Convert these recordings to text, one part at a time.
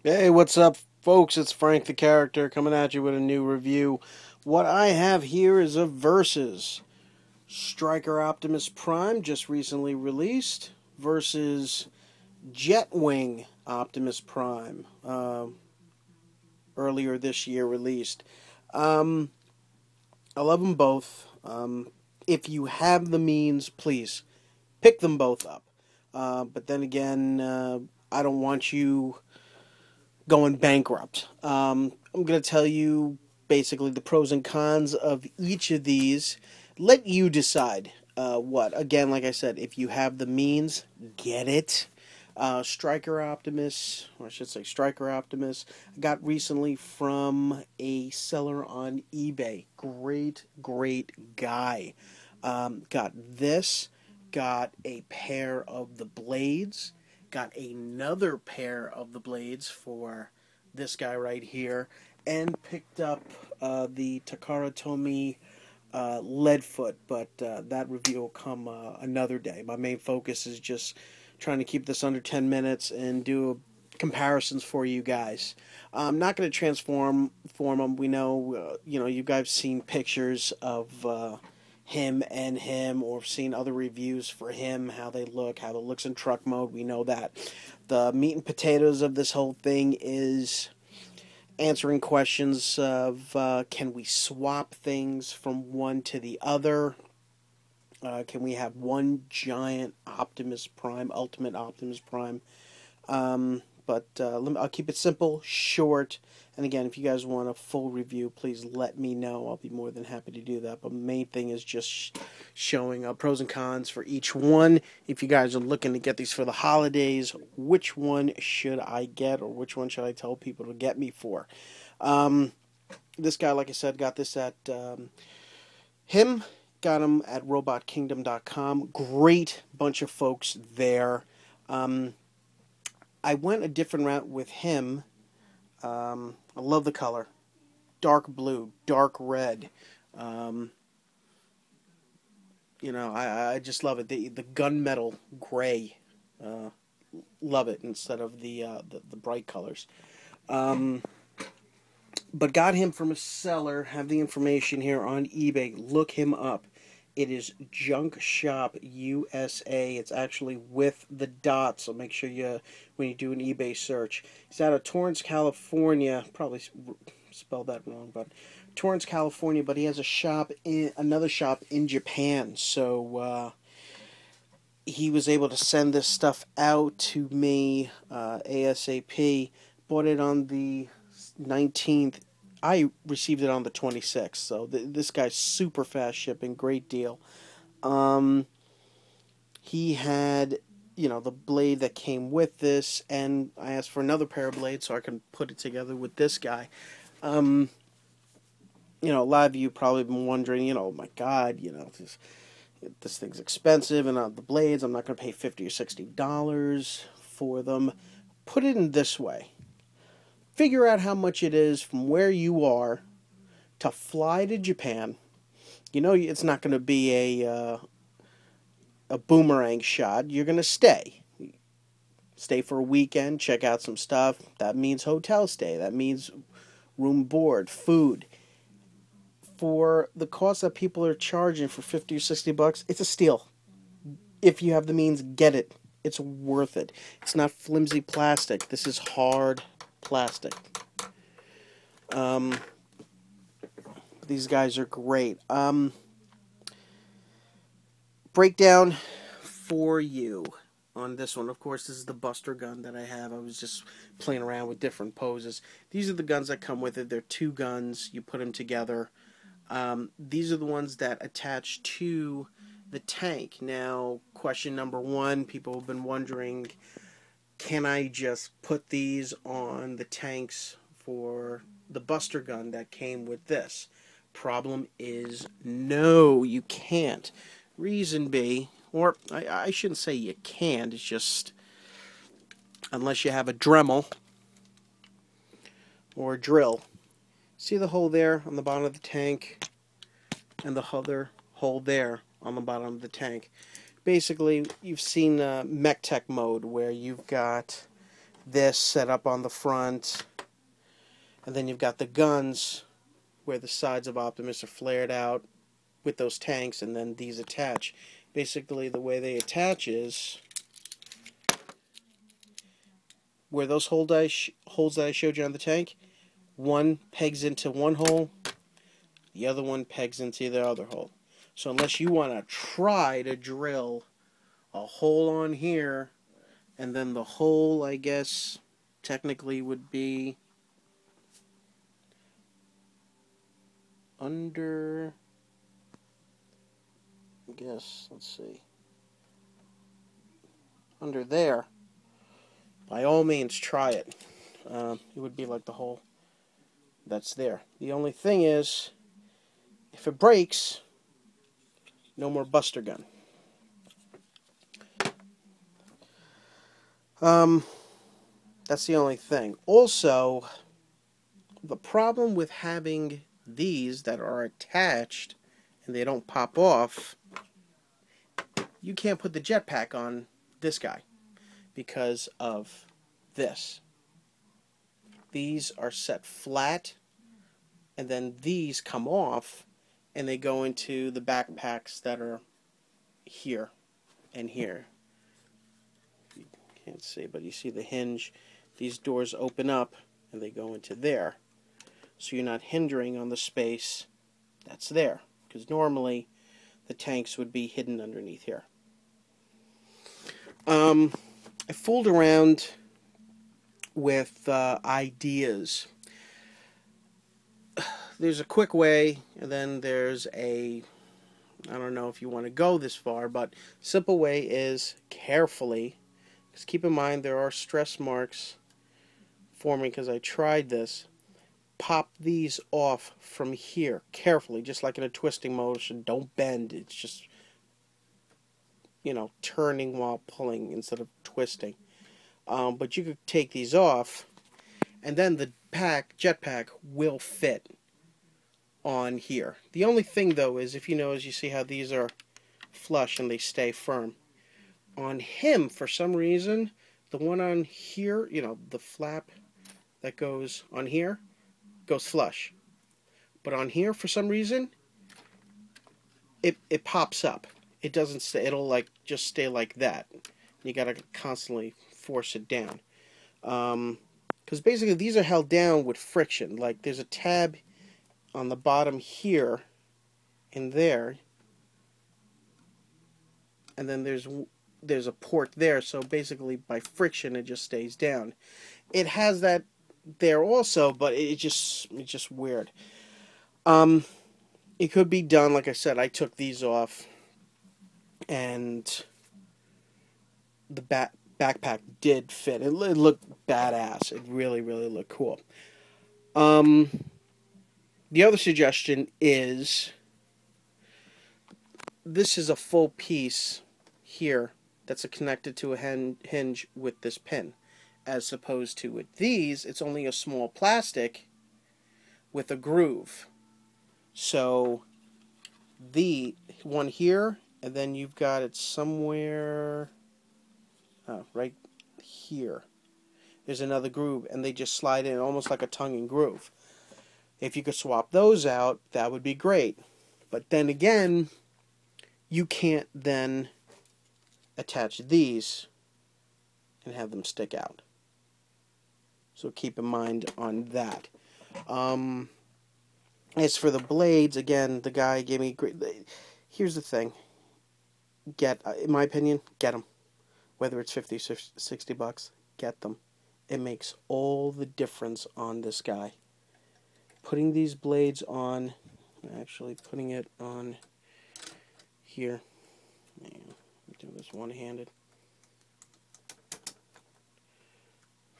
Hey, what's up, folks? It's Frank the Character coming at you with a new review. What I have here is a Versus. Striker Optimus Prime, just recently released, versus Jetwing Optimus Prime, earlier this year released. Um, I love them both. If you have the means, please pick them both up. But then again, I don't want you going bankrupt. I'm going to tell you basically the pros and cons of each of these. Let you decide what. Again, like I said, if you have the means, get it. Striker Optimus, or I should say Striker Optimus, I got recently from a seller on eBay. Great, great guy. Got this, got a pair of the blades, got another pair of the blades for this guy right here, and picked up the TAKARA Tomy Leadfoot, but that review will come another day. My main focus is just trying to keep this under 10 minutes and do comparisons for you guys. I'm not going to transform them. We know, you guys seen pictures of him, or seen other reviews for him, how they look, how it looks in truck mode. We know that. The meat and potatoes of this whole thing is answering questions of can we swap things from one to the other? Can we have one giant Optimus Prime, Ultimate Optimus Prime? But I'll keep it simple, short, and again, if you guys want a full review, please let me know. I'll be more than happy to do that. But the main thing is just showing pros and cons for each one. If you guys are looking to get these for the holidays, which one should I get, or which one should I tell people to get me for? This guy, like I said, got this at him. Got him at robotkingdom.com. Great bunch of folks there. I went a different route with him. I love the color. Dark blue, dark red. I just love it. The gunmetal gray. Love it instead of the bright colors. But got him from a seller. Have the information here on eBay. Look him up. It is Junk Shop USA. It's actually with the dot, so make sure when you do an eBay search. He's out of Torrance, California. Probably spelled that wrong, but Torrance, California. But he has another shop in Japan. So he was able to send this stuff out to me ASAP. Bought it on the 19th. I received it on the 26th, so this guy's super fast shipping, great deal. He had, the blade that came with this, and I asked for another pair of blades so I can put it together with this guy. A lot of you probably been wondering, oh my God, this thing's expensive, and the blades, I'm not going to pay $50 or $60 for them. Put it in this way. Figure out how much it is from where you are to fly to Japan. It's not going to be a boomerang shot. You're going to stay. Stay for a weekend, check out some stuff. That means hotel stay. That means room, board, food. For the cost that people are charging for $50 or $60, it's a steal. If you have the means, get it. It's worth it. It's not flimsy plastic. This is hard plastic. These guys are great. Breakdown for you on this one. Of course, this is the Buster gun that I have. I was just playing around with different poses. These are the guns that come with it. They're two guns. You put them together. These are the ones that attach to the tank. Now, question number one, people have been wondering, can I just put these on the tanks for the Buster gun that came with this? Problem is, no, you can't. Reason be, or I shouldn't say you can't, it's just, unless you have a Dremel or a drill. See the hole there on the bottom of the tank, and the other hole there on the bottom of the tank. Basically, you've seen Mech Tech mode, where you've got this set up on the front, and then you've got the guns where the sides of Optimus are flared out with those tanks, and then these attach. Basically, the way they attach is where those holes that I showed you on the tank, one pegs into one hole, the other one pegs into the other hole. So unless you want to try to drill a hole on here, and then the hole, I guess, technically would be under, I guess, let's see, under there, by all means try it. It would be like the hole that's there. The only thing is, if it breaks, no more Buster gun. That's the only thing. Also, the problem with having these that are attached and they don't pop off, you can't put the jetpack on this guy because of this. These are set flat, and then these come off and they go into the backpacks that are here and here. You can't see, but you see the hinge. These doors open up and they go into there. So you're not hindering on the space that's there, because normally the tanks would be hidden underneath here. I fooled around with ideas. There's a quick way, and then there's a, I don't know if you want to go this far, but simple way is carefully, because keep in mind there are stress marks forming because I tried this. Pop these off from here carefully, just like in a twisting motion. Don't bend. It's just, you know, turning while pulling instead of twisting. But you could take these off, and then the jetpack will fit on here. The only thing though is, if you notice, you see how these are flush and they stay firm. On him, for some reason, the one on here, you know, the flap that goes on here goes flush, but on here for some reason it pops up. It doesn't stay. It'll like just stay like that. You gotta constantly force it down, because basically these are held down with friction. Like there's a tab on the bottom here and there, and then there's a port there, so basically by friction it just stays down. It has that there also, but it's just weird. It could be done, like I said, I took these off, and the backpack did fit. It looked badass. It really, really looked cool. The other suggestion is, this is a full piece here that's connected to a hinge with this pin, as opposed to with these, it's only a small plastic with a groove. So the one here, and then you've got it somewhere, right here. There's another groove, and they just slide in almost like a tongue and groove. If you could swap those out, that would be great. But then again, you can't then attach these and have them stick out. So keep in mind on that. As for the blades, again, the guy gave me great. Here's the thing. In my opinion, get them. Whether it's 50, 60 bucks, get them. It makes all the difference on this guy. Putting these blades on, actually putting it on here. Man, do this one-handed.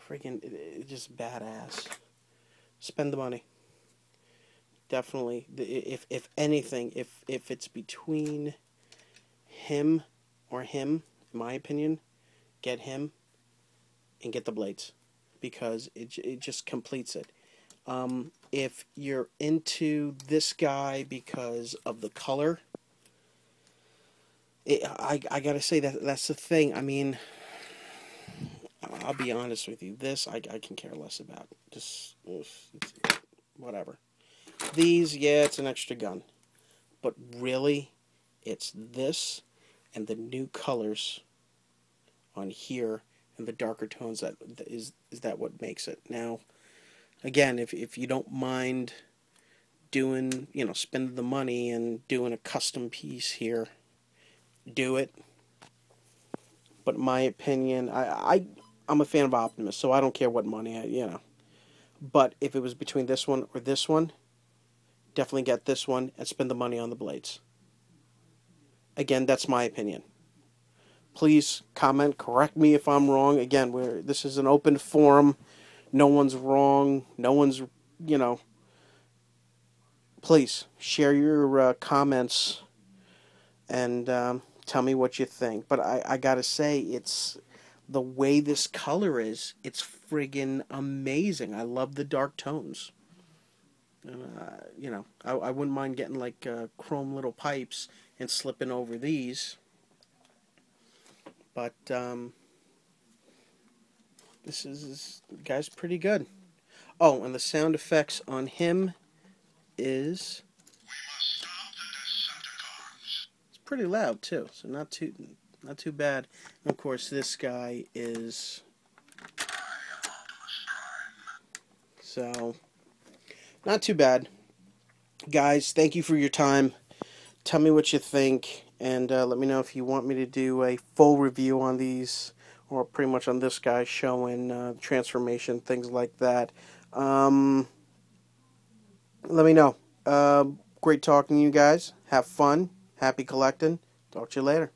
Freaking, it's just badass. Spend the money. Definitely. If anything, if it's between him or him, in my opinion, get him and get the blades, because it just completes it. If you're into this guy because of the color, I gotta say that's the thing. I mean, I'll be honest with you. This, I can care less about. Just, whatever. These, yeah, it's an extra gun. But really, it's this and the new colors on here and the darker tones that is that what makes it. Now, again, if you don't mind doing, spending the money and doing a custom piece here, do it. But in my opinion, I'm a fan of Optimus, so I don't care what money, But if it was between this one or this one, definitely get this one and spend the money on the blades. Again, that's my opinion. Please comment, correct me if I'm wrong. Again, this is an open forum. No one's wrong. No one's, Please share your comments and tell me what you think. But I gotta say, it's the way this color is. It's friggin' amazing. I love the dark tones. I wouldn't mind getting like chrome little pipes and slipping over these. But this guy's pretty good. Oh, and the sound effects on him is it's pretty loud too, so not too bad. And of course, this guy is so not too bad. Guys, thank you for your time. Tell me what you think, and let me know if you want me to do a full review on these, or pretty much on this guy showing transformation, things like that. Let me know. Great talking to you guys. Have fun. Happy collecting. Talk to you later.